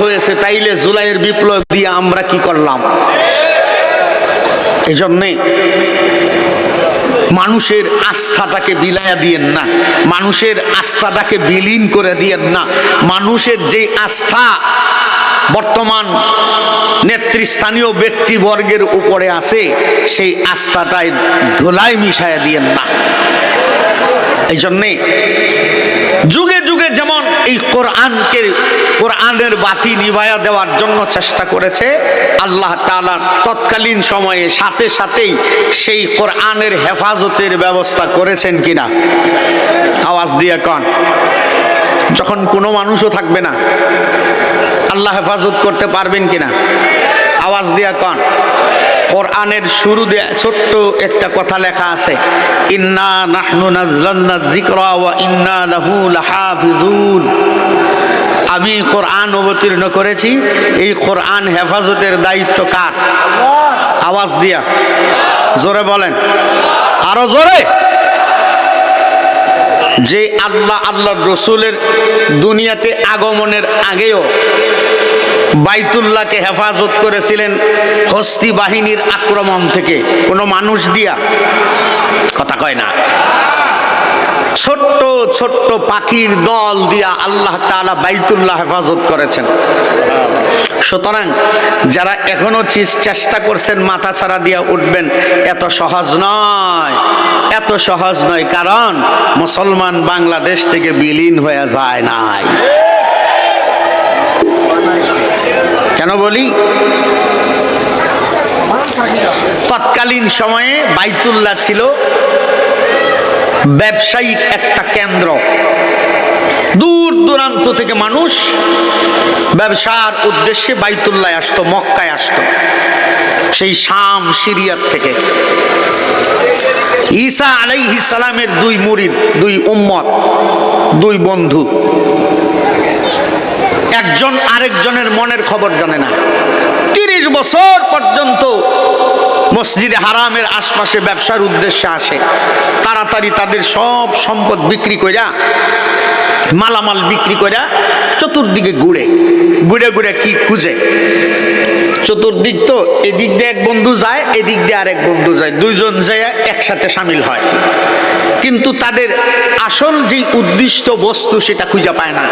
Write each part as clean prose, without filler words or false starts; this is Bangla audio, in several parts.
হয়েছে, তাইলে জুলাইয়ের বিপ্লব দিয়ে আমরা কি করলাম? এই জন্যে মানুষের আস্থাটাকে বিলায়া দিয়েন না, মানুষের আস্থাটাকে বিলীন করে দিয়েন না। মানুষের যে আস্থা বর্তমান নেতৃস্থানীয় ব্যক্তিবর্গের উপরে আছে, সেই আস্থাটাই ধুলায় মিশায়া দিয়েন না। এই জন্যে যুগে যুগে যেমন এই কোরআনকে, কোরআনের বাতি নিভায়া দেওয়ার জন্য চেষ্টা করেছে, আল্লাহ তাআলা তৎকালীন সময়ে সাথে সাথেই সেই কোরআনের হেফাজতের ব্যবস্থা করেছেন কিনা? আওয়াজ দিয়ে কন। যখন কোনো মানুষও থাকবে না, আল্লাহ হেফাজত করতে পারবেন কিনা? আওয়াজ দিয়া কন। কোরআনের শুরুতে ছোট্ট একটা কথা লেখা আছে, ইন্না নাহনু নাযলানা যিকরা ওয়া ইন্না লাহু লাহাফিজুন। আমি কোরআন অবতীর্ণ করেছি, এই কোরআন হেফাজতের দায়িত্ব কার? আওয়াজ দিয়া জোরে বলেন, আরো জোরে। যে আল্লাহর রসুলের দুনিয়াতে আগমনের আগেও বাইতুল্লাহকে হেফাজত করেছিলেন হস্তি বাহিনীর আক্রমণ থেকে, কোনো মানুষ দিয়া, কথা কয় না, ছোট্ট ছোট্ট পাখির দল দিয়া আল্লাহ তাআলা বাইতুল্লাহ হেফাজত করেছেন। সুতরাং যারা এখনো চেষ্টা করছেন মাথা ছাড়া দিয়া উঠবেন, এত সহজ নয়, এত সহজ নয়। কারণ মুসলমান বাংলাদেশ থেকে বিলীন হয়ে যায় নাই। কেন বলি? তৎকালীন সময়ে বাইতুল্লাহ ছিল ব্যবসায়িক একটা কেন্দ্র। দূর দূরান্ত থেকে মানুষ ব্যবসার উদ্দেশ্যে বাইতুল্লাহ আসতো, মক্কায় আসতো, সেই শাম সিরিয়ার থেকে। ঈসা আলাইহিস সালামের দুই মুরিদ, দুই উম্মত, দুই বন্ধু, একজন আরেকজনের মনের খবর জানে না। 30 বছর পর্যন্ত মসজিদে হারামের আশপাশে ব্যবসার উদ্দেশ্যে আসে, তাড়াতাড়ি তাদের সব সম্পদ বিক্রি কইরা, মালামাল বিক্রি কইরা চতুর্দিকে ঘুরে ঘুরে ঘুরে কি খুঁজে? চতুর্দিক তো, এদিক দিয়ে এক বন্ধু যায়, এদিক দিয়ে আরেক বন্ধু যায়, দুইজন যায় একসাথে সামিল হয়, কিন্তু তাদের আসল যে উদ্দিষ্ট বস্তু সেটা খুঁজে পায় না।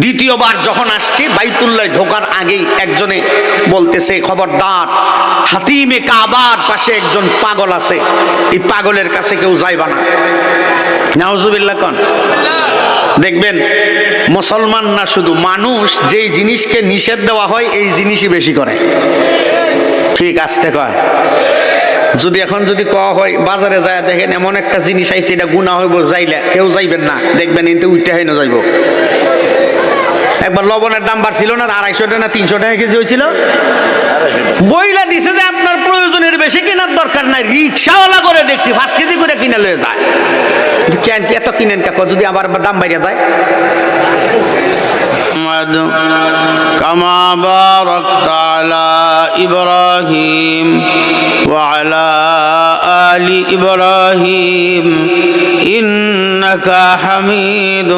দ্বিতীয়বার যখন আসছে, বাইতুল্লাহ ঢোকার আগেই একজনে বলতেছে, খবরদার, হাতিমে কাবার পাশে একজন পাগল আছে, এই পাগলের কাছে কেউ যাইবা না। নাউজুবিল্লাহ কোন। দেখবেন মুসলমান না, শুধু মানুষ যেই জিনিসকে নিষেধ দেওয়া হয় এই জিনিসই বেশি করে। ঠিক আসতে কয়। যদি এখন যদি কওয়া হয় বাজারে যায় দেখেন এমন একটা জিনিস আইছে, এটা গুনাহ হইব, যাইলে কেউ যাইবেন না, দেখবেন কিন্তু উইটা হইনা যাইব। একবার লবণের দাম বাড়ছিল না, 250 টাকা না 300 টাকা কেজি হয়েছিল। বইলা দিছে যে আপনার প্রয়োজনের বেশি কেনার দরকার নাই, রিক্সাওয়ালা করে দেখছি 5 কেজি করে কিনে লয়ে যায়। কেন এত কিনেন কাকু, যদি আবার দাম বাইরে যায়? كما باركت على إبراهيم وعلى آل إبراهيم إنك حميد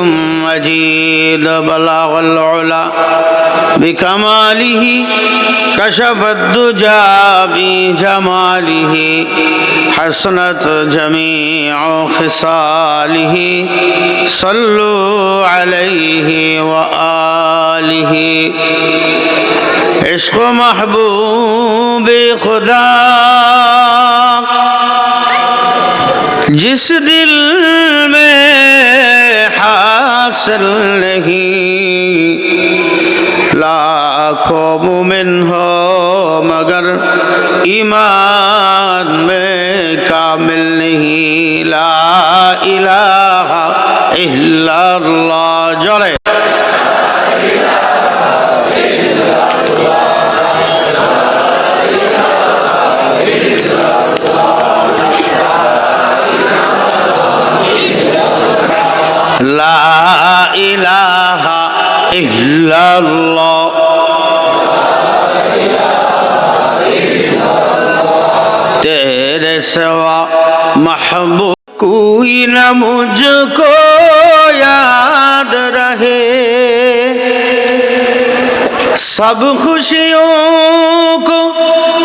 مجيد بلغ العلا بكماله كشف الدجى بجماله حسنت جميع خصاله صلوا عليه وآله عشق محبوب خدا जिस दिल में हासिल नहीं, लाखों मुमिन हो मगर ईमान में कामिल नहीं। ला इलाहा इल्लल्लाह जोरे। ला इलाहा इल्लल्लाह तेरे सिवा महबूब कोई न मुझको याद रहे। सब खुशियों को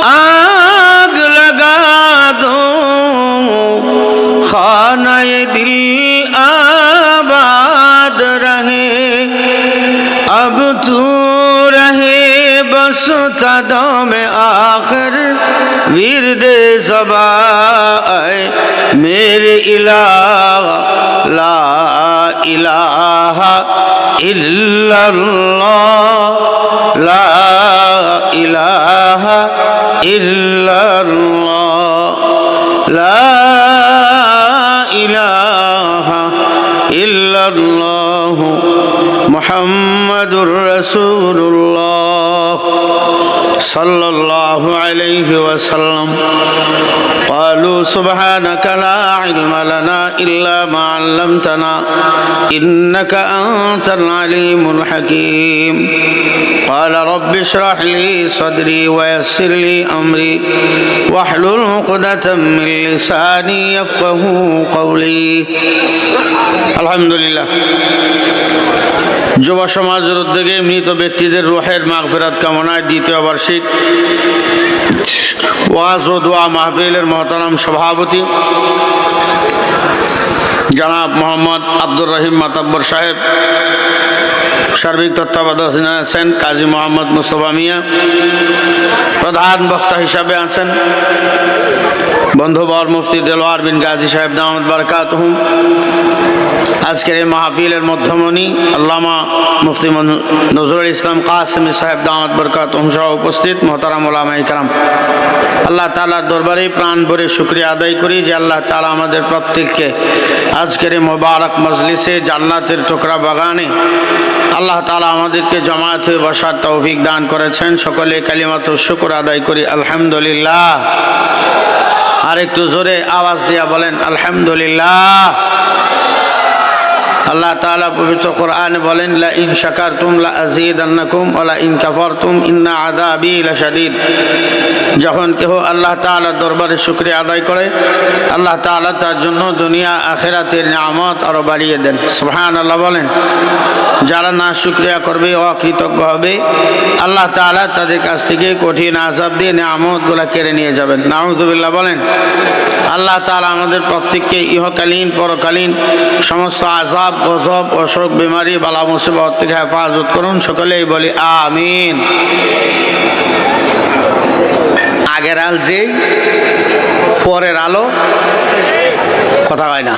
आग लगा दो, खाना ये दिल आबाद रहे, अब तू रहे बस तदों में आखिर विरदे ज़बा मेरे इलाह ला इलाहा इल्लल्लाह ला इलाहा इल्लल्लाह ला इलाहा इल्लल्लाह मुहम्मदुर रसूलुल्लाह सल्लल्लाहु अलैहि वसल्लम। قالوا سبحانك لا علم لنا إلا ما علمتنا إنك أنت العليم الحكيم قال رب اشرح لي صدري ويسر لي أمري واحلل عقدة من لساني يفقهوا قولي الحمد لله যুব সমাজের উদ্যোগে মৃত ব্যক্তিদের রূহের মাগফিরাত কামনায় দ্বিতীয় বার্ষিক ওয়াজ ও দোয়া মাহফিলের মহতারাম সভাপতি জনাব মোহাম্মদ আব্দুর রহিম মাতাব্বর সাহেব, সার্বিক তত্ত্বাবধানে আছেন কাজী মোহাম্মদ মুস্তফা মিয়া, প্রধান বক্তা হিসাবে আছেন বন্ধুবর মুফতি দেলোয়ার বিন গাজী সাহেব দামাত বারাকাতুহুম। আজকের এই মাহফিলের মধ্যমণি আল্লামা মুফতি নজরুল ইসলাম কাসেমি সাহেব দামাত বারাকাতুহুম সহ উপস্থিত মোহতারাম উলামায়ে কেরাম, আল্লাহ তাআলার দরবারে প্রাণ ভরে শুকরিয়া আদায় করি যে আল্লাহ তাআলা আমাদের প্রত্যেককে আজকের এই মোবারক মজলিসে জান্নাতের টুকরা বাগানে আল্লাহ তাআলা আমাদেরকে জামায়াত হয়ে বসার তৌফিক দান করেছেন। সকলে কালিমাতু শুকর আদায় করি আলহামদুলিল্লাহ। আর একটু জোরে আওয়াজ দিয়া বলেন আলহামদুলিল্লাহ। আল্লাহ তাআলা পবিত্র কোরআনে বলেন লা ইন শাকারতুম লা আযীদান্নাকুম ওয়া লা ইন কাফারতুম ইন্না আযাবি লাশাদীদ। যখন কেহ আল্লাহ তাআলার দরবারে শুকরিয়া আদায় করে আল্লাহ তাআলা তার জন্য দুনিয়া আখিরাতের নিয়ামত আরো বাড়িয়ে দেন। সুবহানাল্লাহ বলেন। যারা না শুকরিয়া করবে, অকৃতজ্ঞ হবে, আল্লাহ তাআলা তাদের কাছ থেকে কঠিন আযাব দিয়ে নিয়ামতগুলো কেড়ে নিয়ে যাবেন। নাউযুবিল্লাহ বলেন। আল্লাহ তাআলা আমাদের প্রত্যেককে ইহকালীন পরকালীন সমস্ত আযাব গজব অসুখ বিমারি বালা মুসিবত থেকে হেফাজত করুন। সকলেই বলি আমিন। আগের আল যে পরের আলো, কথা হয় না,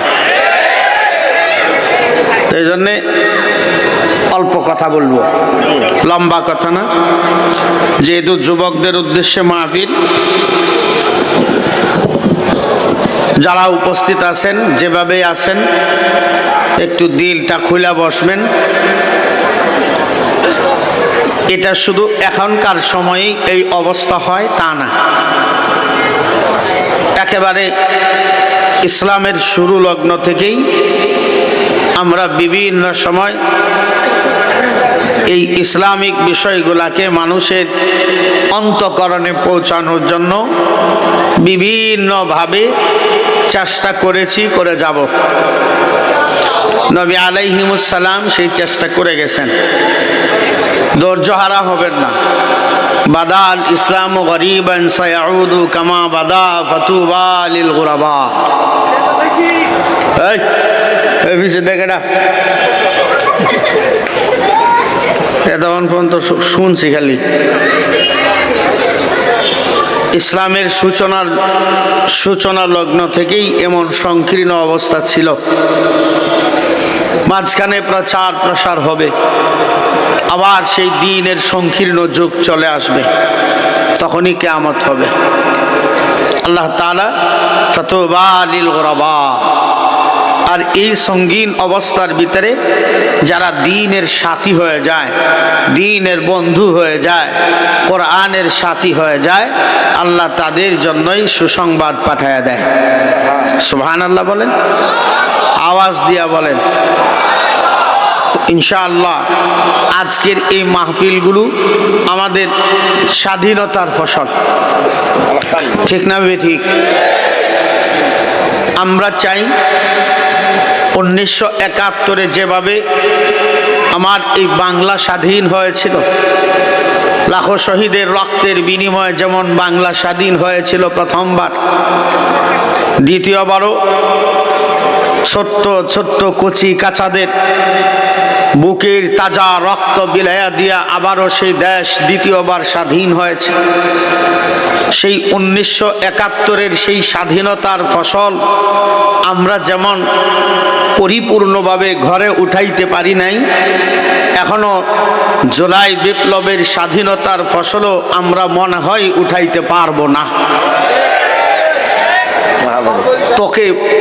এই জন্যে অল্প কথা বলবো, লম্বা কথা না। যেহেতু যুবকদের উদ্দেশ্যে মাহফিল, যারা উপস্থিত আছেন যেভাবে আছেন একটু দিলটা খুলে বসবেন। এটা শুধু এখনকার সময়েই এই অবস্থা হয় তা না, একেবারে ইসলামের শুরু লগ্ন থেকেই আমরা বিভিন্ন সময় এই ইসলামিক বিষয়গুলোকে মানুষের অন্তঃকরণে পৌঁছানোর জন্য বিভিন্নভাবে চেষ্টা করেছি, করে যাব। নবী আলাইহিমুস সালাম সেই চেষ্টা করে গেছেন। ধৈর্যহারা হবেন না। বাদাল ইসলাম গরিবান সায়াউদু কামা বাদা ফাতুবা লিল গুরাবা। এই পিছে দেখে না, এতক্ষণ পর্যন্ত শুনছি খালি। ইসলামের সূচনা লগ্ন থেকেই এমন সংকীর্ণ অবস্থা ছিল। মাঝখানে প্রচার প্রসার হবে, আবার সেই দ্বীনের সংকীর্ণ যুগ চলে আসবে, তখনই কিয়ামত হবে। আল্লাহ তাআলা ফাতুবা লিল গুরাবা। আর এই সঙ্গীন অবস্থার ভিতরে যারা দ্বীনের সাথী হয়ে যায়, দ্বীনের বন্ধু হয়ে যায়, কোরআনের সাথী হয়ে যায়, আল্লাহ তাদের জন্যই সুসংবাদ পাঠায়া দেয়। সুবহানাল্লাহ বলেন, আওয়াজ দিয়া বলেন। ইনশাআল্লাহ আজকের এই মাহফিলগুলো আমাদের স্বাধীনতার ফসল, ঠিক না ঠিক? আমরা চাই 1971-এ যেভাবে আমার এই বাংলা স্বাধীন হয়েছিল, লাখো শহীদের রক্তের বিনিময়ে যেমন বাংলা স্বাধীন হয়েছিল প্রথমবার, দ্বিতীয়বারও ছোট্ট ছোট্ট কচি কাচাদের বুকের তাজা রক্ত বিলাইয়া দিয়া আবারও সেই দেশ দ্বিতীয়বার স্বাধীন হয়েছে। সেই 1971-এর সেই স্বাধীনতার ফসল আমরা যেমন পরিপূর্ণভাবে ঘরে উঠাইতে পারি নাই, এখনো জুলাই বিপ্লবের স্বাধীনতার ফসলও আমরা মনে হয় উঠাইতে পারবো না।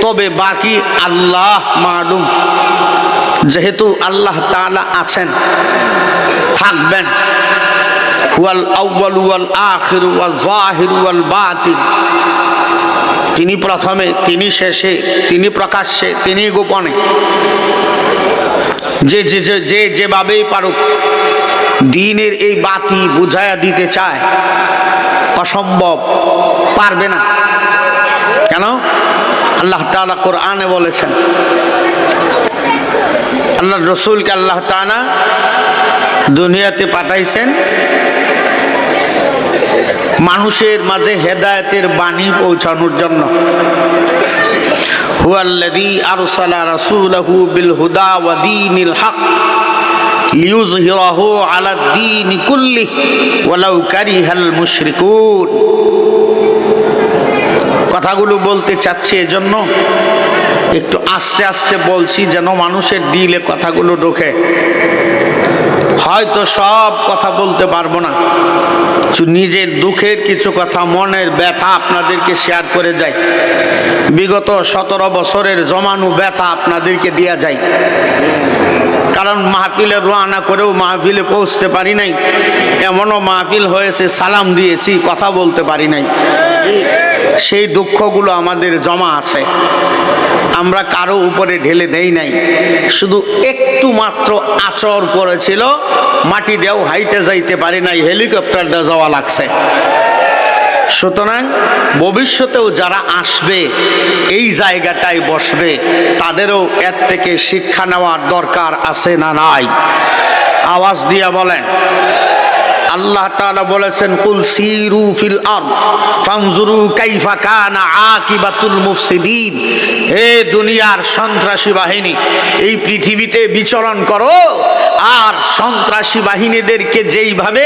তবে বাকি আল্লাহ মালুম, যেহেতু আল্লাহ তাআলা আছেন, থাকবেন, হুয়াল আউয়াল ওয়াল আখির ওয়াল যাহির ওয়াল বাতিন, তিনি প্রথমে, তিনি শেষে, তিনি প্রকাশ্যে, তিনি গোপনে, যে যেভাবেই পারুক দ্বীনের এই বাতি বুঝায়া দিতে চায়, অসম্ভব, পারবে না। কেন? আল্লাহ তাআলা কোরআনে বলেছেন, আল্লাহর রসুলকে আল্লাহ তাআলা দুনিয়াতে পাঠাইছেন মানুষের মাঝে হেদায়েতের বাণী পৌঁছানোর জন্য। হুয়াল্লাযী আরসালা রাসূলাহু বিল হুদা ওয়া দীনিল হক লিইয়ুযহিরাহু আলাদ দীনি কুল্লিহি ওয়ালাউ কারিহাল মুশরিকুন। কথাগুলো বলতে চাচ্ছি এজন্য একটু আস্তে আস্তে বলছি, যেন মানুষের দিলে কথাগুলো ঢোকে। হয়তো সব কথা বলতে পারবো না, নিজের দুঃখের কিছু কথা, মনের ব্যথা আপনাদেরকে শেয়ার করে যাই। বিগত 17 বছরের জমানো ব্যথা আপনাদেরকে দেয়া যায়, কারণ মাহফিলে রওনা করেও মাহফিলে পৌঁছতে পারি নাই। এমনও মাহফিল হয়েছে সালাম দিয়েছি, কথা বলতে পারি নাই। সেই দুঃখগুলো আমাদের জমা আছে, আমরা কারো উপরে ঢেলে দেই নাই। শুধু একটু মাত্র আচর পড়েছিল, মাটি দেও হাইটে যাইতে পারি নাই, হেলিকপ্টার দিয়ে যাওয়া লাগছে। সুতরাং ভবিষ্যতেও যারা আসবে, এই জায়গাটায় বসবে, তাদেরও এর থেকে শিক্ষা নেওয়ার দরকার আছে না নাই? আওয়াজ দিয়া বলেন। আল্লাহ তাআলা বলেছেন, কুল সিরু ফিল আরদ ফানজুরু কাইফা কানা আকিবাতুল মুফসিদিন। হে দুনিয়ার সন্ত্রাসী বাহিনী, এই পৃথিবীতে বিচরণ করো, আর সন্ত্রাসী বাহিনীদেরকে যেইভাবে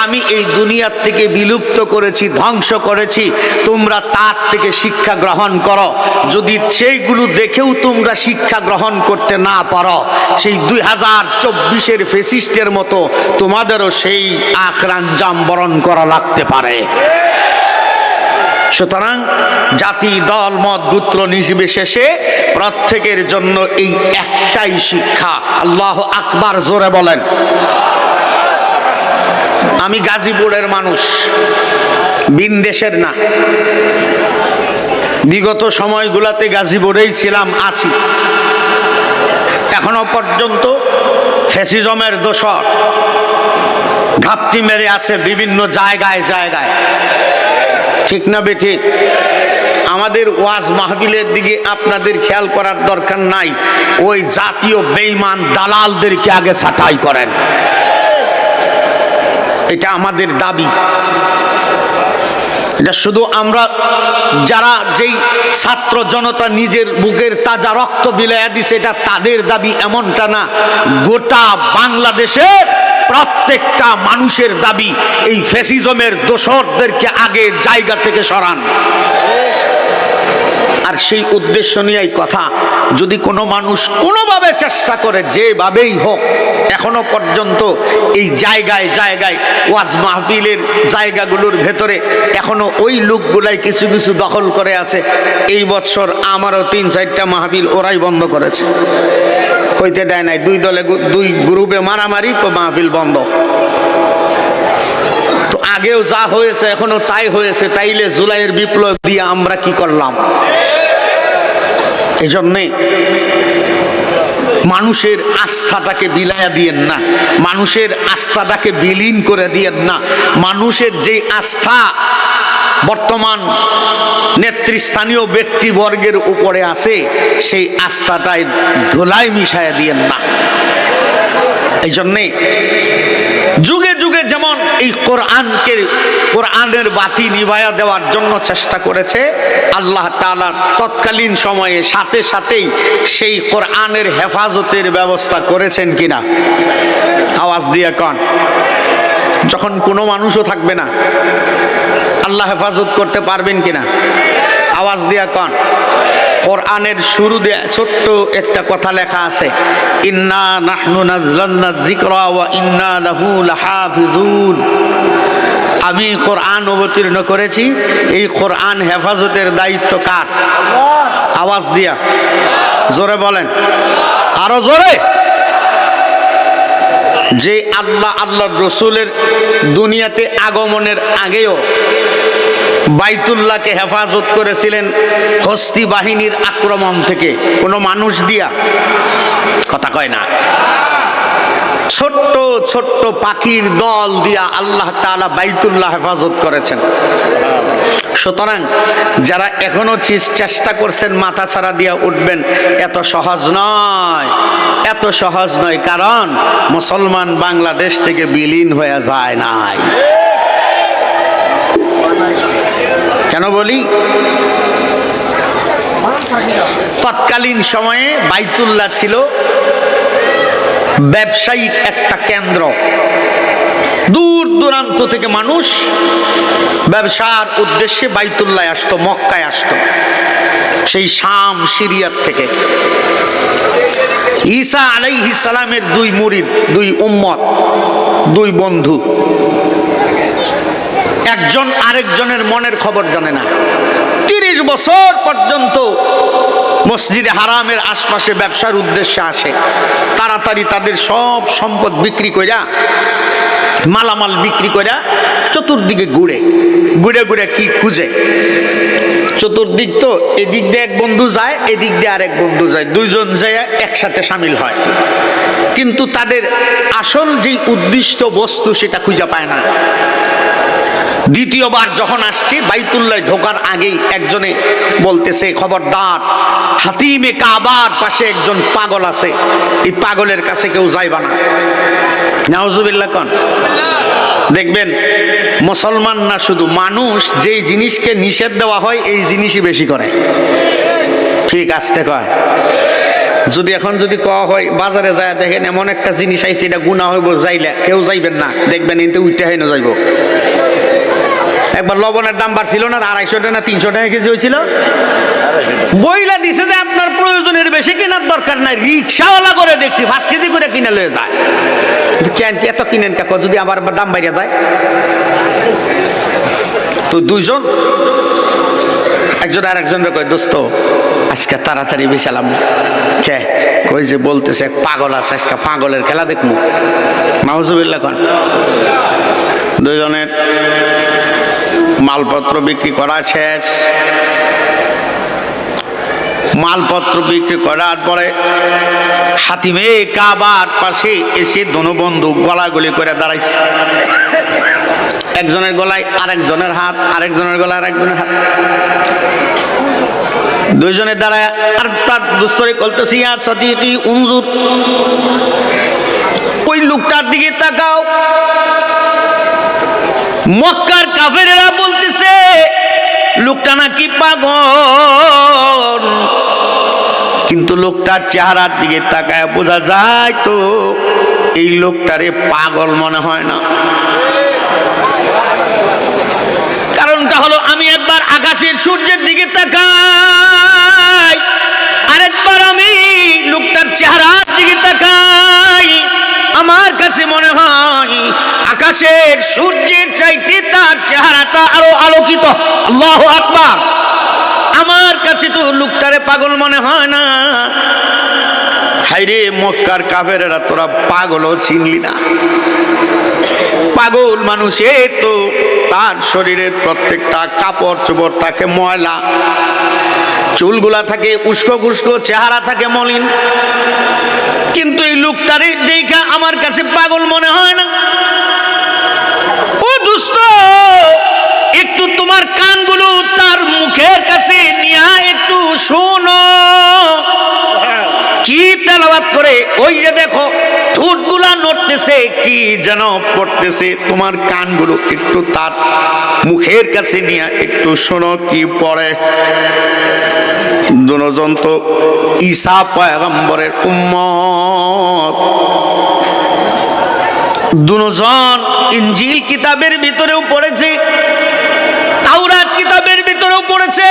আমি এই দুনিয়ার থেকে বিলুপ্ত করেছি, ধ্বংস করেছি, তোমরা তার থেকে শিক্ষা গ্রহণ করো। যদি সেইগুলো দেখেও তোমরা শিক্ষা গ্রহণ করতে না পারো, সেই 2024-এর ফেসিস্টের মতো তোমাদেরও সেই আখরাঞ্জাম বরণ করা লাগতে পারে। সুতরাং জাতি, দল, মত, গোত্র নির্বিশেষে প্রত্যেকের জন্য এই একটাই শিক্ষা। আল্লাহু আকবার, জোরে বলেন। আমি গাজীপুরের মানুষ, বিনদেশের না। বিগত সময়গুলোতে গাজীপুরেই ছিলাম, আছি। এখনো পর্যন্ত ফ্যাসিজমের দোসর ঘাপটি মেরে আছে বিভিন্ন জায়গায় জায়গায়, ঠিক না বেঠিক? আমাদের ওয়াজ মাহফিলের দিকে আপনাদের খেয়াল করার দরকার নাই, ওই জাতীয় বেঈমান দালালদেরকে আগে ছাঁটাই করেন। এটা আমাদের দাবি। এটা শুধু আমরা যারা যেই ছাত্র জনতা নিজের বুকের তাজা রক্ত বিলাইয়া দিছে এটা তাদের দাবি, এমনটা না। গোটা বাংলাদেশের প্রত্যেকটা মানুষের দাবি, এই ফ্যাসিজমের দোসরদেরকে আগে জায়গা থেকে সরান। আর সেই উদ্দেশ্য নিয়েই কথা। যদি কোনো মানুষ কোনোভাবে চেষ্টা করে, যেভাবেই হোক, এখনো পর্যন্ত এই জায়গায় জায়গায় ওয়াজ মাহফিলের জায়গাগুলোর ভেতরে এখনো ওই লোকগুলাই কিছু কিছু দখল করে আছে। এই বছর আমারও 3-4টা মাহফিল ওরাই বন্ধ করেছে, হইতে দেয় নাই। দুই গ্রুপে মারামারি, তো মাহফিল বন্ধ। তো আগেও যা হয়েছে এখনো তাই হয়েছে, তাইলে জুলাইয়ের বিপ্লব দিয়ে আমরা কি করলাম? এই জন্যে মানুষের আস্থাটাকে বিলাইয়া দিয়েন না, মানুষের আস্থাটাকে বিলীন করে দিয়েন না। মানুষের যে আস্থা বর্তমান নেতৃস্থানীয় ব্যক্তিবর্গের উপরে আছে, সেই আস্থাটায় ধুলাই মিশাইয়া দিয়েন না। এই জন্যে যুগে যুগে যেমন এই কোরআনের বাতি নিভায়া দেওয়ার জন্য চেষ্টা করেছে, আল্লাহ তাআলা তৎকালীন সময়ে সাথে সাথেই সেই কোরআনের হেফাজতের ব্যবস্থা করেছেন কিনা? আওয়াজ দিয়ে কন। যখন কোনো মানুষও থাকবে না, আল্লাহ হেফাজত করতে পারবেন কিনা? আওয়াজ দিয়া কন। কোরআনের শুরু দিয়ে ছোট্ট একটা কথা লেখা আছে, ইন্না নাহনু নাযযালনা যিকরা ওয়া ইন্না লাহু লাহাফিজুন। আমি কোরআন অবতীর্ণ করেছি, এই কোরআন হেফাজতের দায়িত্ব কার? আওয়াজ দিয়া জোরে বলেন, আরো জোরে। যে আল্লাহর রসুলের দুনিয়াতে আগমনের আগেও বাইতুল্লাহকে হেফাজত করেছিলেন হস্তি বাহিনীর আক্রমণ থেকে, কোনো মানুষ দিয়া, কথা কয় না, ছোট্ট ছোট্ট পাখির দল দিয়া আল্লাহ তাআলা বাইতুল্লাহ হেফাজত করেছেন। সুতরাং যারা এখনো চেষ্টা করছেন মাথা ছাড়া দিয়া উঠবেন, এত সহজ নয়, এত সহজ নয়। কারণ মুসলমান বাংলাদেশ থেকে বিলীন হয়ে যায় নাই। কেন বলি? তৎকালীন সময়ে বাইতুল্লাহ ছিল ব্যবসায়িক একটা কেন্দ্র। দূর দূরান্ত থেকে মানুষ ব্যবসার উদ্দেশ্যে বাইতুল্লাহ আসতো, মক্কায় আসতো, সেই শাম সিরিয়ার থেকে। ঈসা আলাইহিস সালামের দুই মুরিদ, দুই উম্মত, দুই বন্ধু, একজন আরেকজনের মনের খবর জানে না। 30 বছর পর্যন্ত মসজিদে হারামের আশপাশে ব্যবসার উদ্দেশ্যে আসে, তাড়াতাড়ি তাদের সব সম্পদ বিক্রি কইরা, মালামাল বিক্রি কইরা চতুর্দিকে ঘুরে ঘুরে ঘুরে কি খুঁজে? চতুর্দিক তো, এদিক দিয়ে এক বন্ধু যায়, এদিক দিয়ে আরেক বন্ধু যায়, দুইজন যায় একসাথে সামিল হয়, কিন্তু তাদের আসল যে উদ্দিষ্ট বস্তু সেটা খুঁজে পায় না। দ্বিতীয়বার যখন আসছে বাইতুল্লাহ ঢোকার আগেই একজনে বলতেছে, খবরদার, হাতিমে কাবার পাশে একজন পাগল আছে, এই পাগলের কাছে কেউ যাইবা না। নাউজুবিল্লাহ কোন। দেখবেন মুসলমান না, শুধু মানুষ যেই জিনিসকে নিষেধ দেওয়া হয় এই জিনিসই বেশি করে। ঠিক আসতে কয়। যদি এখন যদি কওয়া হয় বাজারে যায় দেখেন এমন একটা জিনিস আইছে এটা গুনাহ হইব, যাইলে কেউ যাইবেন না, দেখবেন এতে উইটা হয় না যাইব। একবার লবণের দাম বাড়ছিল না, 250 টাকা না 300 টাকা কেজি হয়েছিল, বইলা দিছে যে আপনার প্রয়োজনের বেশি কেনার দরকার নাই, রিক্সাওয়ালা করে দেখছি 5 কেজি করে কিনে লয়ে যায়। কেন এত কিনেন কাক, যদি আবার দাম বাইরে যায়? তো দুইজন একজন আর একজনের কয়, দোস্ত আজকে তাড়াতাড়ি বেচালাম। কে কই যে বলতেছে এক পাগল আছে, আজকে পাগলের খেলা দেখবো। নাউজুবিল্লাহ কোন। দুইজনের মালপত্র বিক্রি করা শেষ। মালপত্র বিক্রি করার পরে হাতিমে কাবার পাশে এসে দোনো বন্ধু গলাগলি করে দাঁড়াইছে। একজনের গলায় আরেকজনের হাত, আরেকজনের গলায় আরেকজনের হাত, দুইজনে দাঁড়ায় আর তার দুস্তরে বলতেছে, ইয়া সাদিকি উনজুর, ওই লোকটার দিকে তাকাও। মক্কার কাফেরেরা বলতেছে লোকটা নাকি পাগল, কিন্তু লোকটার চেহারার দিকে তাকায় বোঝা যায় তো এই লোকটারে পাগল মনে হয় না। কারণটা হলো, আমি একবার আকাশের সূর্যের দিকে তাকাই, আরেকবার আমি লোকটার চেহারার দিকে তাকাই, আমার কাছে মনে হয় আকাশের সূর্যের চাইতে তার চেহারাটা আরো আলোকিত। আল্লাহু আকবার। আমার কাছে তো লোকটারে পাগল মনে হয় না। হায়রে মক্কার কাফেরেরা, তোরা পাগলও চিনলি না। পাগল মানুষের তো তার শরীরের প্রত্যেকটা কাপড় চোপড় থাকে ময়লা, চুলগুলা থাকে উস্কো খুস্কো, চেহারা থাকে মলিন, কিন্তু এই লোকটারে দেখা আমার কাছে পাগল মনে হয় না। ও দোস্ত, একটু তোমার কানগুলো তার মুখের কাছে নিয়ে একটু শোনো কি তেলাওয়াত করে। ওই যে দেখো ঠোঁটগুলা নড়তেছে, কি যেন পড়তেছে, তোমার কানগুলো একটু তার মুখের কাছে নিয়ে একটু শোনো কি পড়ে। দুজন তো ঈসা পয়গম্বরের উম্মত, দুজন ইনজিল কিতাবের ভিতরেও পড়েছে, তাওরাত কিতাবের ভিতরেও পড়েছে।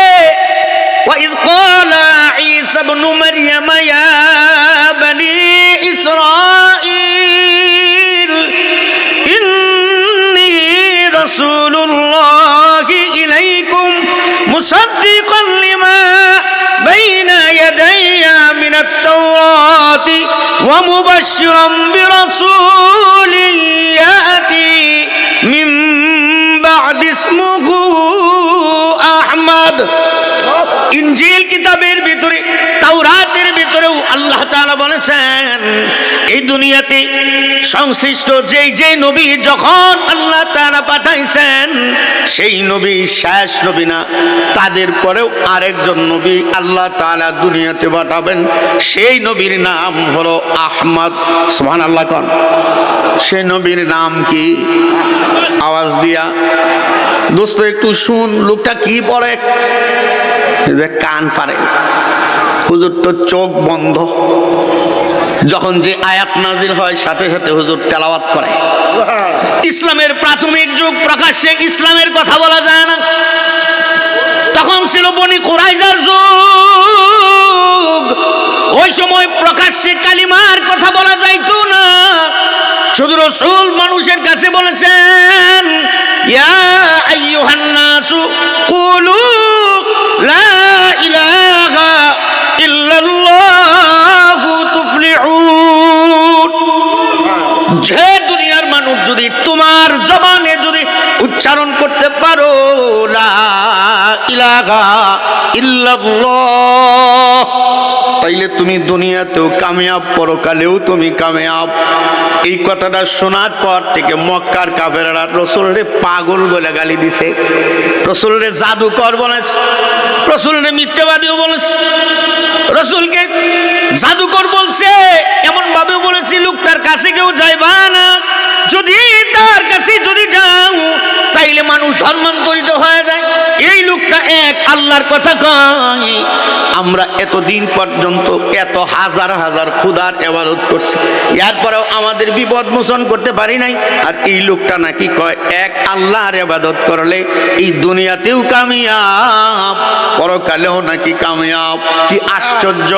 وَإِذْ قَالَ عِيسَى ابْنُ مَرْيَمَ يَا بَنِي إِسْرَائِيلَ إِنِّي رَسُولُ اللَّهِ إِلَيْكُمْ مُصَدِّقًا لِمَا بَيْنَ يَدَيَّ مِنَ التَّوْرَاةِ وَمُبَشِّرًا بِرَسُولٍ يَأْتِي مِن بَعْدِ اسْمُهُ أَحْمَدُ। ইনজিল কিতাবের ভিতরে, তাওরাতের ভিতরেও আল্লাহ তাআলা বলেছেন এই দুনিয়াতে সংশ্লিষ্ট যেই নবী যখন আল্লাহ তাআলা পাঠাইছেন, সেই নবী শেষ নবী না, তাদের পরেও আরেকজন নবী আল্লাহ তাআলা দুনিয়াতে পাঠাবেন। সেই নবীর নাম হলো আহমদ। সুবহানাল্লাহ কোন? সেই নবীর নাম কি? আওয়াজ দিয়া দোস্ত একটু শুন, লোকটা কি পড়ে, কান পারে, হুজুর তো চোখ বন্ধ। যখন যে আয়াত নাজিল হয় সাথে সাথে হুজুর তেলাওয়াত করে। ইসলামের প্রাথমিক যুগ, প্রকাশ্যে ইসলামের কথা বলা যায় না, তখন ছিল বনি কুরাইজার যুগ। ওই সময় প্রকাশ্যে কালিমার কথা বলা যাইতো না, শুধু রাসূল মানুষের কাছে বলেছেন ইয়া আইয়ুহান নাসু কুলু লা ইলাহা ইল্লাল্লাহু তুফলিহুন। যে দুনিয়ার মানুষ যদি তোমার জবানে যদি উচ্চারণ করতে পারো লা ইলাহা ইল্লাল্লাহ, তাইলে তুমি দুনিয়াতেও কামিয়াব, পরকালেও তুমি কামিয়াব। এই কথাটা শোনার পর থেকে মক্কার কাফেররা রাসূলকে পাগল বলে গালি দিছে, রাসূলকে জাদুকর বলেছে, রাসূলকে মিথ্যাবাদীও বলেছে, রাসূলকে জাদুকর বলছে, এমন ভাবে বলেছে লোকটার কাছে কেউ যাইবা না, যদি তার কাছে যদি যাও তাইলে মানুষ ধর্মান্তরিত হয়ে যায়। এই লোকটা এক আল্লাহর কথা কয়। আমরা এতদিন পর্যন্ত এত হাজার হাজার খুদার ইবাদত করছি, এরপরেও আমাদের বিপদ মোচন করতে পারি নাই। আর এই লোকটা নাকি কয় এক আল্লাহর ইবাদত করলে এই দুনিয়াতেও কামিয়াব, পরকালেও নাকি কামিয়াব। কি আশ্চর্য!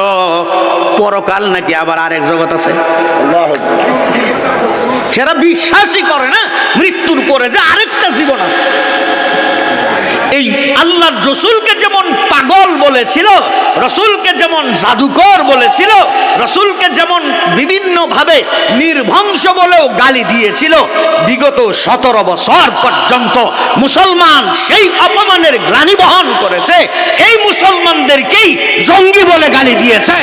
পরকাল নাকি আবার আরেক জগৎ আছে। সেরা বিশ্বাসই করে না মৃত্যুর পরে যে আরেকটা জীবন আছে। এই আল্লাহর রাসূলকে যেমন পাগল বলেছিল, রাসূলকে যেমন জাদুকর বলেছিল, রাসূলকে যেমন বিভিন্ন ভাবে নির্বংশ বলেও গালি দিয়েছিল, বিগত 17 বছর পর্যন্ত মুসলমান সেই অপমানের গ্লানি বহন করেছে। এই মুসলমানদেরকেই জঙ্গি বলে গালি দিয়েছে,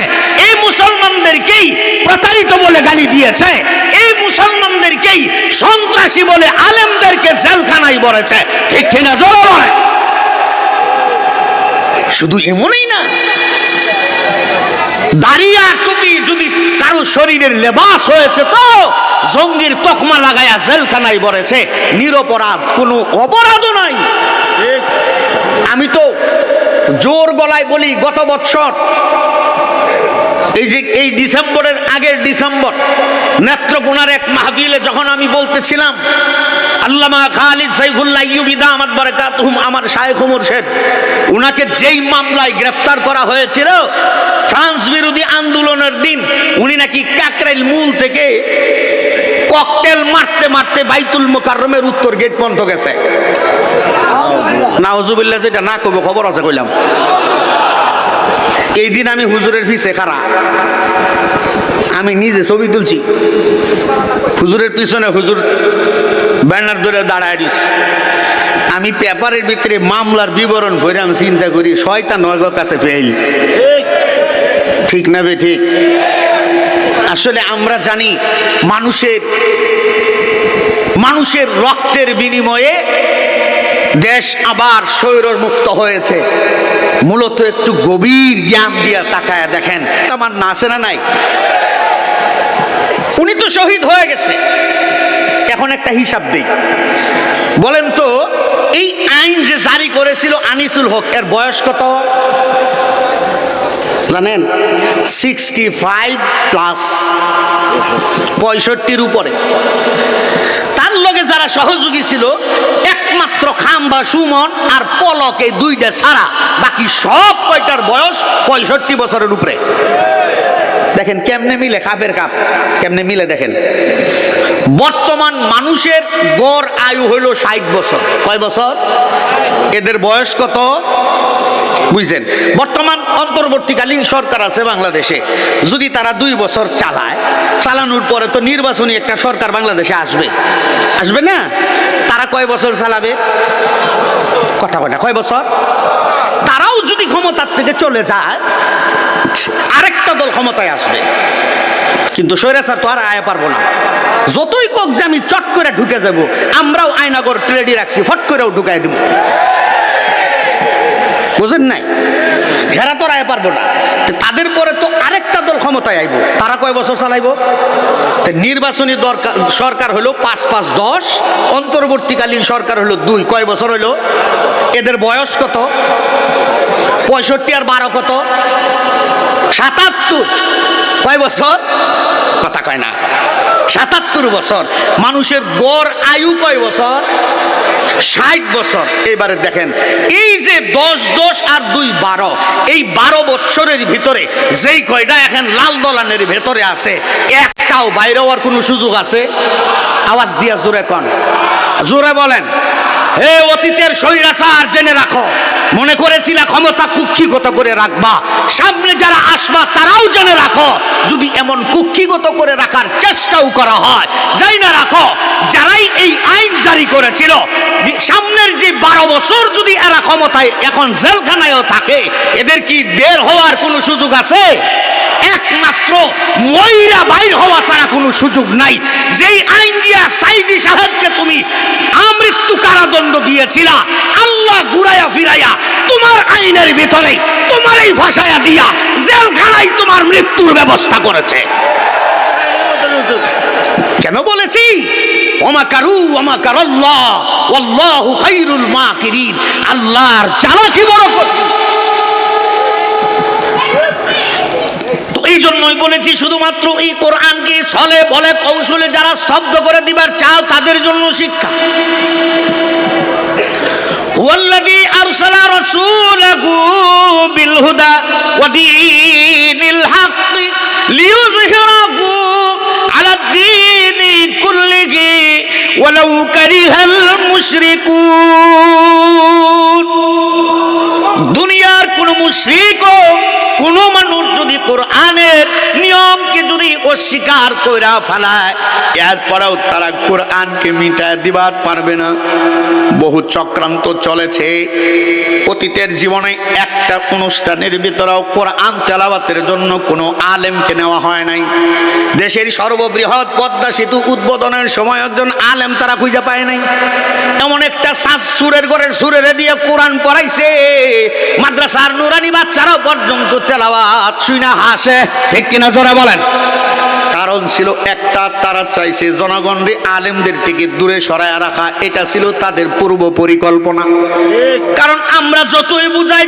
এই মুসলমানদেরকেই প্রতারিত বলে গালি দিয়েছে, এই মুসলমানদেরকেই সন্ত্রাসী বলে আলেমদেরকে জেলখানায় ভরেছে। ঠিক কিনা জোরে বলে? শুধু এমনই না, দাড়িয়া টুপি যদি কারো শরীরের লেবাস হয়েছে তো জঙ্গির তকমা লাগায়া জেলখানায় ভরেছে, নিরপরাধ, কোনো অপরাধও নাই। আমি তো জোর গলায় বলি, গত বছর এই ডিসেম্বরের আগের ডিসেম্বর নেত্রকোনার এক মাহফিলে যখন আমি বলতেছিলাম, আল্লামা খালিদ সাইফুল্লাহ আইয়ুবী দামাত বারাকাতুহুম, আমার শায়েখ মুর্শিদ, উনাকে যেই মামলায় গ্রেফতার করা হয়েছিল ফ্রান্স বিরোধী আন্দোলনের দিন, উনি নাকি কাকরাইল মূল থেকে ককটেল মারতে মারতে বাইতুল মুকাররমের উত্তর গেট পর্যন্ত গেছে। নাউজুবিল্লাহ, যেটা না কব খবর আছে কইলাম। এই দিন আমি হুজুরের পিছে খাড়া, আমি নিজে ছবি তুলছি, হুজুরের পিছনে হুজুর ব্যানার ধরে দাঁড়ায় দিচ্ছে। আমি পেপারের ভিতরে মামলার বিবরণ ভরে আমি চিন্তা করি, শয়তান নগর কাছে ফেল। ঠিক না বে ঠিক? আসলে আমরা জানি মানুষের রক্তের বিনিময়ে দেশ আবার স্বৈর মুক্ত হয়েছে। মূলত একটু গভীর জ্ঞান দিয়া তাকায় দেখেন, আমার না আছে না নাই? উনি তো শহীদ হয়ে গেছে। এখন একটা হিসাব দেই, বলেন তো এই আইন যে জারি করেছিল আনিসুল হক, এর বয়স কত জানেন? 65 প্লাস, 65-র উপরে। তার লগে যারা সহযোগী ছিল একমাত্র খাম্বা সুমন আর পলক, এই দুইটা ছাড়া বাকি সব কয়টার বয়স 65 বছরের উপরে। দেখেন কেমনে মিলে, কাপের কাপ কেমনে মিলে। দেখেন বর্তমান মানুষের গড় আয়ু হইল 60 বছর। কয় বছর? এদের বয়স কত বুঝছেন? বর্তমান অন্তর্বর্তীকালীন সরকার আছে বাংলাদেশে, যদি তারা 2 বছর চালায়, চালানোর পরে তো নির্বাচনী একটা সরকার বাংলাদেশে আসবে, আসবে না? তারা কয় বছর চালাবে? কথা কয় না, কয় বছর? তারাও যদি ক্ষমতার থেকে চলে যায়, আরেকটা দল ক্ষমতায় আসবে, কিন্তু স্বৈরাচার তো আর আয়া পারবো না। যতই কক যে আমি চট করে ঢুকে যাব, আমরাও আয়নাগর রেডি রাখছি, ফট করেও ঢুকাই দেব। বুঝেন নাই? ঘেরা তো রায় পারবো না। তাদের পরে তো আরেকটা দল ক্ষমতায় আইব, তারা কয় বছর চালাইব? নির্বাচনী সরকার হলো 5-5-10, অন্তর্বর্তীকালীন সরকার হলো 2। কয় বছর হইল? এদের বয়স কত? 65 আর 12 কত? 77। কয় বছর? কথা কয় না, 77 বছর। মানুষের গড় আয়ু কয় বছর? 60 বছর। এবারে দেখেন এই যে 10-10 আর 2-12, এই 12 বছরের ভিতরে যেই কয়টা এখন লাল দলানের ভেতরে আছে, একটাও বাইরে হওয়ার কোনো সুযোগ আছে? আওয়াজ দিয়া জোরে কন, জোরে বলেন। হে অতীতের স্বৈরাচার, জেনে রাখো, মনে করেছিলা ক্ষমতা কুক্ষিগত করে রাখবা, সামনে যারা আসবা তারাও জেনে রাখো, যদি এমন কুক্ষিগত করে রাখার চেষ্টাও করা হয়, যাই না রাখো, যারাই এই আইন জারি করেছিল, সামনের যে 12 বছর যদি এরা ক্ষমতায় এখন জেলখানায়ও থাকে, এদের কি বের হওয়ার কোনো সুযোগ আছে? একমাত্র ময়রা বাইর হওয়া ছাড়া কোনো সুযোগ নাই। যেই আইন দিয়া সাইদি সাহেবকে তুমি আমৃত্যু কারাদণ্ড দিয়েছিলা, আল্লাহ ঘুরাইয়া ফিরাইয়া তোমার আইনের ভিতরে তোমার এই ভাষায়া দিয়া জেলখানায় তোমার মৃত্যুর ব্যবস্থা করেছে। কেন বলেছি? ওমাকারু ওমাকারাল্লাহ ওয়াল্লাহু খায়রুল মাকিরিন। আল্লাহর চালাকি বড় কঠিন। এই জন্যই বলেছি, শুধুমাত্র এই কোরআনকে ছলে বলে কৌশলে যারা স্তব্ধ করে দিবার চাও, তাদের জন্য শিক্ষা। ওয়াল্লাযী আরসালা রাসূলাহু বিল হুদা ওয়া দীনিল হক লিইয়ুযহিরাহু আলা দ্বীনি কুল্লিহি ওয়ালাউ কারিহাল মুশরিকুন। দুনিয়ার কোন মুশরিকও, কোন মানুষ যদি কোরআনের নিয়মকে যদি অস্বীকার কইরা ফেলায়, এরপরেও তারা কোরআনকে মিটায় দিবার পারবে না। বহু চক্রান্ত চলেছে। অতীতের জীবনে একটা অনুষ্ঠানের ভিতরেও কোরআন তেলাওয়াতের জন্য কোনো আলেমকে নেওয়া হয় নাই। দেশের সর্ববৃহৎ পদ্মা সেতু উদ্বোধনের সময় একজন আলেম তারা খুঁজে পায় নাই। এমন একটা সুরের ঘরের সুরের দিয়ে কোরআন পড়াইছে, মাদ্রাসার নুরানি বাচ্চারাও পর্যন্ত তেলাওয়াত শুনে হাসে। ঠিক কিনা জোরে বলেন? কারণ ছিল একটা, তারা চাইছে জনগণরে আলেমদের থেকে দূরে সরায় রাখা। এটা ছিল তাদের পূর্ব পরিকল্পনা। কারণ আমরা যতই বুঝাই,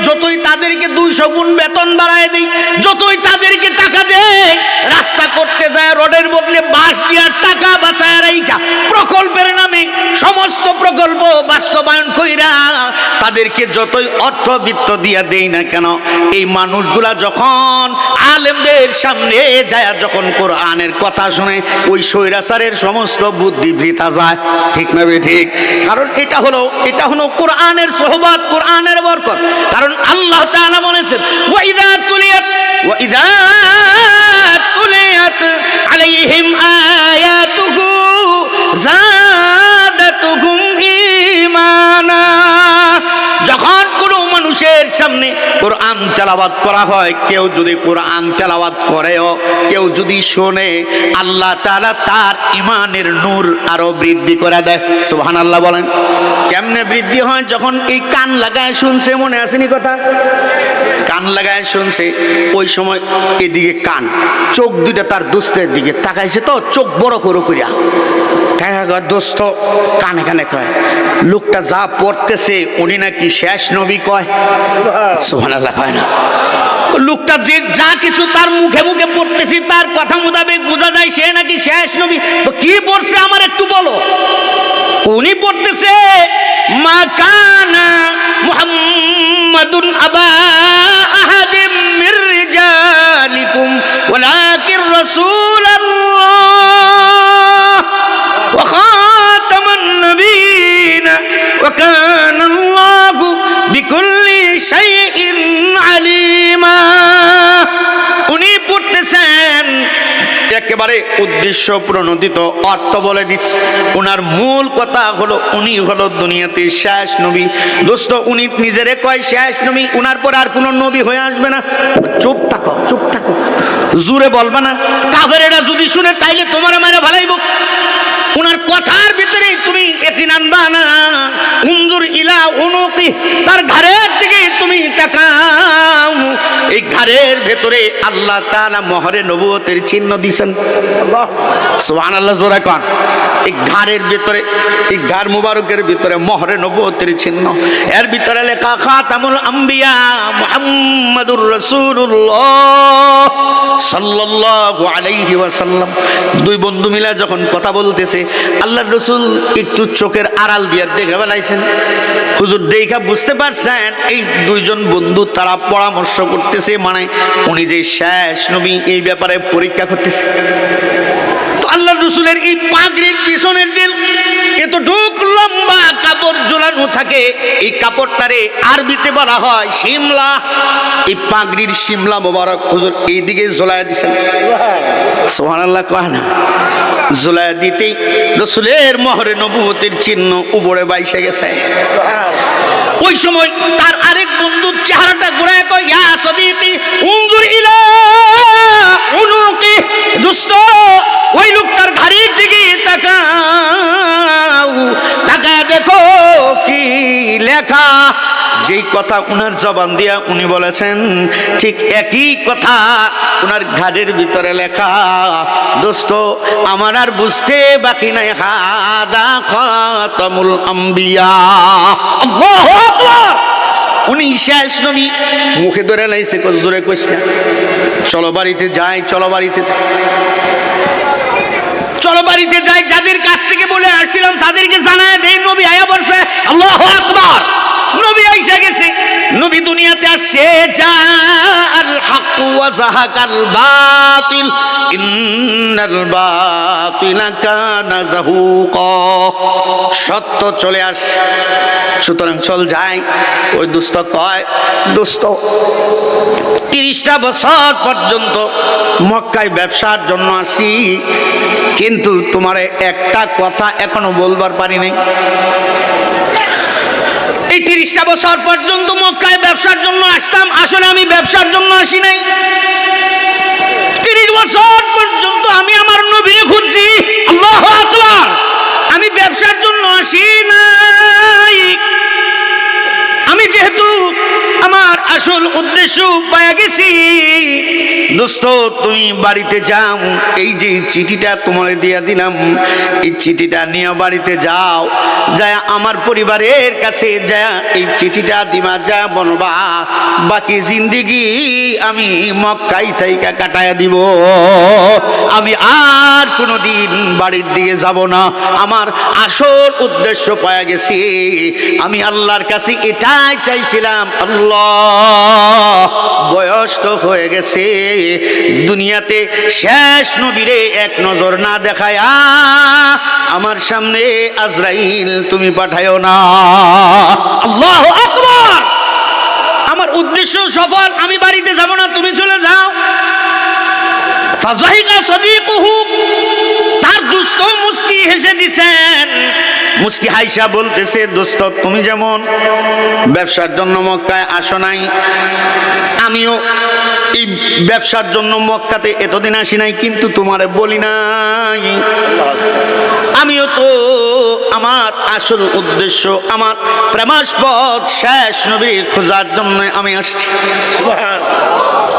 যতই তাদেরকে 200 গুণ বেতন বাড়ায় দিই, যতই তাদেরকে টাকা দেয়, রাস্তা করতে যায় রোডের বদলে বাস দিয়ে টাকা বাঁচায় রাইখা প্রকল্পের নামে সমস্ত প্রকল্প বাস্তবায়ন কইরা তাদেরকে যতই অর্থবিত্ত দিয়া দেই না কেন, এই মানুষগুলা যখন আলেমদের সামনে যায়, যখন কোরআনের কথা শুনে, ওই স্বৈরাচারের সমস্ত বুদ্ধি বৃথা যায়। ঠিক না বে ঠিক? কারণ এটা হলো কোরআনের সোহবত, কোরআনের বরকত। কারণ আল্লাহ তাআলা বলেছেন, ওয়া ইযা তুলিয়াত আলাইহিম আয়াতুহু জাদাতুহুম ঈমানা। যখন কোনো মানুষ মানুষের সামনে কোরআন তেলাওয়াত করা হয়, কেউ যদি কোরআন তেলাওয়াত করেও, কেউ যদি শোনে, আল্লাহ তাআলা তার ঈমানের নূর আরো বৃদ্ধি করে দেয়। সুবহানাল্লাহ বলেন। কেমনে বৃদ্ধি হয়? যখন এই কান লাগায় শুনছে, মনে আসেনি কথা? কান লাগায় শুনছে, ওই সময় এদিকে কান, চোখ দুইটা তার দোস্তের দিকে তাকাইছে, তো চোখ বড় করে করিয়া দোস্ত কানে কানে কয়, লোকটা যা পড়তেছে উনি নাকি শেষ নবী কয়। সুবহানাল্লাহ কয় না? লোকটা যে যা কিছু তার মুখে মুখে পড়তেছি, তার কথা মোতাবেক বোঝা যায় সে নাকি শেষ নবী। তো কি পড়ছে আমার একটু বলো। উনি পড়তেছে, মা কানা মুহাম্মাদুন আবা আহাদিম মির রিজালিকুম ওয়ালাকিন রাসূলুল্লাহ ওয়া খাতামান নবিয়্যিন ওয়া কানা আল্লাহু বিকুল্লি শাইইন আলিমা। উনি পড়তেছেন, একেবারে উদ্দেশ্য প্রণোদিত অর্থ বলে দিচ্ছে। ওনার মূল কথা হলো উনি হলো দুনিয়াতে শেষ নবী। দোস্ত, উনি নিজেরে কয় শেষ নবী, উনার পর আর কোনো নবী হয়ে আসবে না। চুপ থাকো, চুপ থাকো, জোরে বলবা না। কাফেরেরা যদি শুনে তাইলে তোমার মারা ভালাইব। উনার কথার ভিতরে তুমি এতিন আনবা না। উনজুর ইলা উনুকি, তার ঘাড়ের দিকে তুমি তাকাও। এই ঘাড়ের ভেতরে আল্লাহ তাআলা মোহরে নবুয়তের চিহ্ন দিয়েছেন। সুবহানাল্লাহ জোরে কোন। এই ঘাড়ের ভিতরে, এই ঘাড় মুবারকের ভিতরে মোহরে নবুয়তের চিহ্ন। এর ভিতরে লেখা খাতামুল আম্বিয়া মুহাম্মাদুর রাসূলুল্লাহ সাল্লাল্লাহু আলাইহি ওয়াসাল্লাম। দুই বন্ধু মিলে যখন কথা বলতেছে, আল্লাহর রাসূল একটু চোখের আড়াল দিয়ে দেখে ফেলাইছেন। হুজুর দেখা বুঝতে পারছেন এই দুইজন বন্ধু তারা পরামর্শ করতেছে, মানে উনি যে শেষ নবী এই ব্যাপারে পরীক্ষা করতেছে। তো আল্লাহর রাসূলের এই পাগড়ির পিছনের যে এতটুক লম্বা কাপড় ঝোলানো থাকে, এই কাপড়টারে আরবিতে বলা হয় শিমলা। এই পাগড়ির শিমলা মোবারক হুজুর এইদিকে ঝোলায় দিছেন। সুবহানাল্লাহ কয় না? ঝোলায় দিতেই রাসূলের মোহরে নবুয়তের চিহ্ন উপরে বাইসে গেছে। ওই সময় তার আরেক বন্ধুর চেহারাটা ঘুরায় কয়, ইয়া সাদিকি উনজুর ইলা উনুকি। দোস্ত, ওই লোকটার ঘাড়ির দিকে তাকাও, তাকায় দেখো কি লেখা। যেই কথা উনার জবান দিয়া উনি বলেছেন, ঠিক একই কথা উনার ঘাড়ের ভিতরে লেখা। দোস্ত, আমার আর বুঝতে বাকি নাই, হাদা খাতামুল আম্বিয়া। আল্লাহু আকবার। উনি শেষ নবী। মুখে ধরে লাইছে, জোরে কইস না। চলো বাড়িতে যাই, চলো বাড়িতে যাই, চলো বাড়িতে যাই। যাদের কাছ থেকে বলে আসছিলাম তাদেরকে জানায় দেই নবী আয়া পড়ছে। আল্লাহু আকবার। নবী আইসা গেছে। নবী দুনিয়াতে আসছে, জাআল হক ওয়া যাহাকাল বাতিল ইন্নাল বাতিলা কানা যাহুকা। সত্য চলে আসে, সুতরাং চল যাই। ওই দুস্থ কয়, দোস্ত 30টা বছর পর্যন্ত মক্কায় ব্যবসার জন্য আসি, কিন্তু তোমারে একটা কথা এখনো বলবার পারি নাই। এই 30টা বছর পর্যন্ত মক্কায় ব্যবসার জন্য আসতাম, আসলে আমি ব্যবসার জন্য আসি নাই। 30 বছর পর্যন্ত আমি আমার নবীরে খুঁজছি। আল্লাহু আকবার। আমি ব্যবসার জন্য আসি নাই। আমি যেহেতু আমার আসল উদ্দেশ্য পেয়ে গেছি। দোস্ত, তুমি বাড়িতে যাও, এই যে চিঠিটা তোমার দিয়া দিলাম, এই চিঠিটা নিয়ে বাড়িতে যাও। যায় আমার পরিবারের কাছে যায় এই চিঠিটা দিবা, যা বলবা বাকি জিন্দেগি আমি মক্কাই থাইকা কাটায়া দিব। আমি আর কোনোদিন বাড়ির দিকে যাব না। আমার আসল উদ্দেশ্য পেয়ে গেছি। আমি আল্লাহর কাছে এটাই চাইছিলাম, আল্লাহ বয়স তো হয়ে গেছে, দুনিয়াতে শেষ নবীরে এক নজর না দেখায়া আমার সামনে আজরাইল তুমি পাঠায়ো না। আল্লাহু আকবার। আমার উদ্দেশ্য সফল, আমি বাড়িতে যাব না, তুমি চলে যাও। ফাযাহিকা সাদিকুহু, তার দুস্থ মুস্কি হেসে দিছেন, মুস্কি হাইসা বলতেছে, দোস্ত তুমি যেমন ব্যবসার জন্য মক্কায় আসো নাই, আমিও এই ব্যবসার জন্য মক্কাতে এতদিন আসি নাই, কিন্তু তোমারে বলি নাই। আমিও তো আমার আসল উদ্দেশ্য, আমার প্রেমাস্পদ শেষ নবী খোঁজার জন্য আমি আসছি।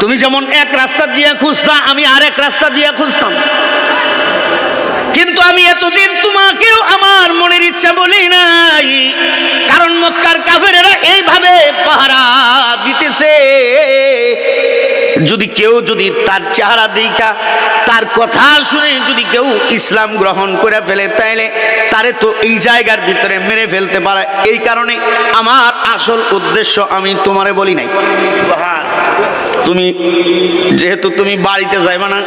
তুমি যেমন এক রাস্তা দিয়ে খুঁজতা, আমি আরেক রাস্তা দিয়ে খুঁজতাম, কিন্তু আমি এতদিন তোমাকেও আমার মনের ইচ্ছা বলি নাই, কারণ মক্কার কাফেরেরা এইভাবে পাহারা দিতেছে। যদি কেউ যদি তার চেহারা দেখা, তার কথা শুনে যদি কেউ ইসলাম গ্রহণ করে ফেলে, তাইলে তারে তো এই জায়গার ভিতরে মেরে ফেলতে পারে। এই কারণে আমার আসল উদ্দেশ্য আমি তোমারে বলি নাই। তুমি যেহেতু তুমি বাড়িতে যাইবা না,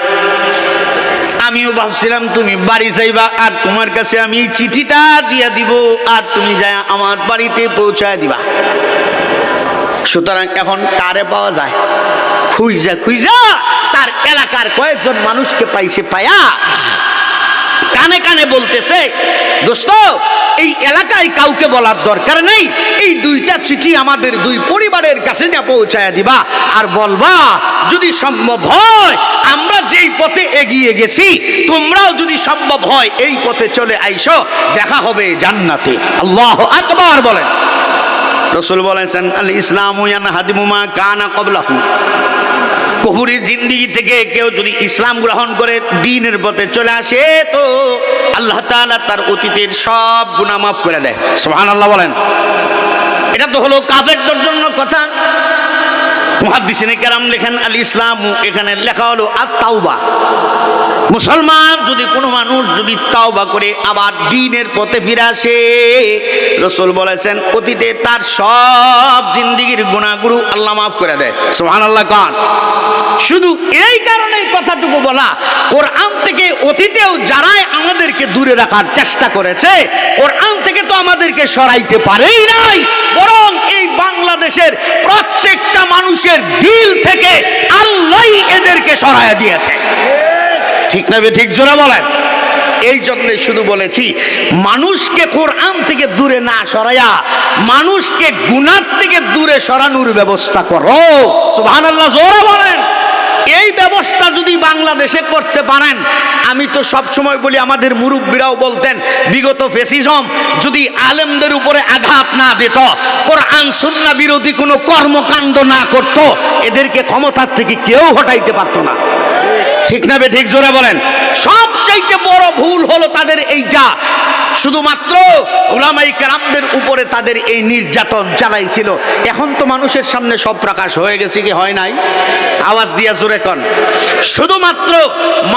আমিও ভাবছিলাম তুমি বাড়ি যাইবা, আর তোমার কাছে আমি চিঠিটা দিয়ে দিব, আর তুমি যায় আমার বাড়িতে পৌঁছায় দিবা। সুতরাং এখন কারে পাওয়া যায়? খুঁজা খুঁজা তার এলাকার কয়েকজন মানুষকে পাইছে, পায়া কানে কানে বলতেছে, দোস্ত এই এলাকায় কাউকে বলার দরকার নেই, এই দুইটা চিঠি আমাদের দুই পরিবারের কাছে না পৌঁছায় দিবা, আর বলবা যদি সম্ভব হয় আমরা যেই পথে এগিয়ে গেছি তোমরাও যদি সম্ভব হয় এই পথে চলে আইসো, দেখা হবে জান্নাতে। আল্লাহু আকবার বলেন। রাসূল বলেছেন, আল ইসলামু ইয়ানহাদিমু মা কানা ক্বাবলাহু। কুফরি জিন্দেগি থেকে কেউ যদি ইসলাম গ্রহণ করে দ্বীনের পথে চলে আসে, তো আল্লাহ তাআলা তার অতীতের সব গুনাহ মাফ করে দেয়। সুবহানাল্লাহ বলেন। এটা তো হলো কাফেরদের জন্য কথা। মুহাদ্দিসিনে কেরাম লেখেন আল ইসলামু, এখানে লেখা হলো আত-তাওবা। মুসলমান যদি কোনো মানুষ যদি তাওবা করে আবার দ্বীনের পথে ফিরে আসে, রাসূল বলেছেন অতীতে তার সব জিন্দেগির গুনাহগুলো আল্লাহ মাফ করে দেয়। সুবহানাল্লাহ কান। শুধু এই কারণে কথাটুকু বলা, কোরআন থেকে অতীতেও যারাই আমাদেরকে দূরে রাখার চেষ্টা করেছে, কোরআন থেকে তো আমাদেরকে সরাইতে পারেই নাই, বরং এই বাংলাদেশের প্রত্যেকটা মানুষের দিল থেকে আল্লাহই এদেরকে সরাইয়া দিয়েছে। ঠিক না বে ঠিক? জোরে বলেন। এই জন্য শুধু বলেছি, মানুষকে কোরআন থেকে দূরে না সরাইয়া মানুষকে গুনাহ থেকে দূরে সরানোর ব্যবস্থা করো। সুবহানাল্লাহ জোরে বলেন। এই ব্যবস্থা যদি বাংলাদেশে করতে পারেন, আমি তো সব সময় বলি, আমাদের মুরব্বীরাও বলতেন, বিগত ফ্যাসিজম যদি আলেমদের উপরে আঘাত না দিত, কোরআন সুন্নাহ বিরোধী কোনো কর্মকাণ্ড না করত, এদেরকে ক্ষমতার থেকে কেউ হটাইতে পারতো না। ঠিক না বে ঠিক? জোরে বলেন। সবচাইতে বড় ভুল হলো তাদের এইটা, শুধুমাত্র উলামায়ে কেরামদের উপরে তাদের এই নির্যাতন চালাইছিল। এখন তো মানুষের সামনে সব প্রকাশ হয়ে গেছে, কি হয় নাই? আওয়াজ দিয়া জোরে কন। শুধুমাত্র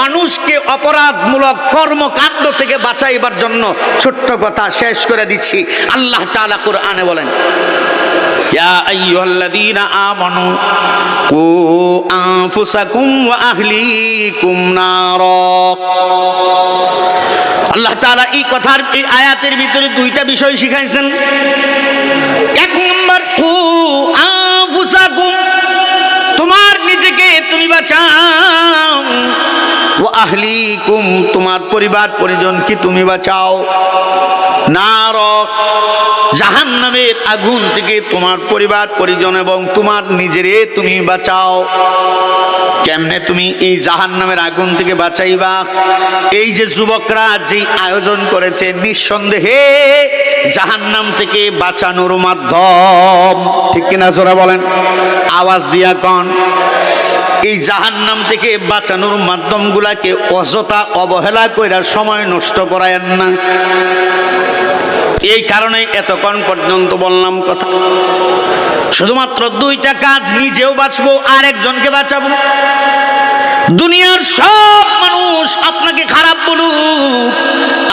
মানুষকে অপরাধমূলক কর্মকাণ্ড থেকে বাঁচাইবার জন্য ছোট্ট কথা শেষ করে দিচ্ছি। আল্লাহ তাআলা কোরআনে বলেন, ইয়া আইয়ুহাল্লাযীনা আমানু কু আনফুসাকুম ওয়া আহলিকুম নারা। আল্লাহ তাআলা এই কথার এই আয়াতের ভিতরে দুইটা বিষয় শিখাইছেন। এক নম্বর, কু আনফুসাকুম, তোমার নিজেকে তুমি বাঁচাও, ওয়া আহলিকুম, তোমার পরিবার পরিজনকে তুমি বাঁচাও, নার, জাহান্নামের আগুন থেকে তোমার পরিবার পরিজন এবং তোমার নিজেরে তুমি বাঁচাও। কেমনে তুমি এই জাহান্নামের আগুন থেকে বাঁচাইবা? এই যে যুবকরা যে আয়োজন করেছে, নিঃসন্দেহে জাহান্নাম থেকে বাঁচানোর মাধ্যম। ঠিক কিনা জোরে বলেন, আওয়াজ দিয়া কন। এই জাহান্নাম থেকে বাঁচানোর মাধ্যমগুলাকে অযথা অবহেলা কইরা সময় নষ্ট করায়েন না। এই কারণে এতক্ষণ পর্যন্ত বললাম কথা, শুধুমাত্র দুইটা কাজ, নিজেও বাঁচবো আর একজনকে বাঁচাবো। দুনিয়ার সব মানুষ আপনাকে খারাপ বলুক,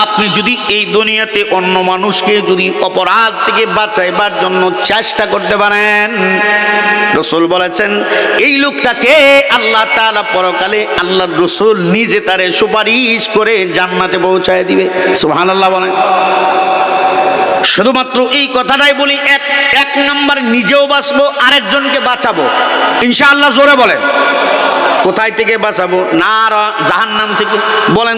আপনি যদি এই দুনিয়াতে অন্য মানুষকে যদি অপরাধ থেকে বাঁচাইবার জন্য চেষ্টা করতে পারেন, রাসূল বলেছেন এই লোকটাকে আল্লাহ তাআলা পরকালে আল্লাহর রাসূল নিজে তারে সুপারিশ করে জান্নাতে পৌঁছায় দিবে। সুবহানাল্লাহ বলেন। শুধুমাত্র এই কথাটাই বলি, এক নাম্বার নিজেও বাঁচবো, আরেকজনকে বাঁচাবো ইনশাআল্লাহ। জোরে বলেন। কোথায় থেকে বাঁচাবো? না জাহান্নাম থেকে। বলেন।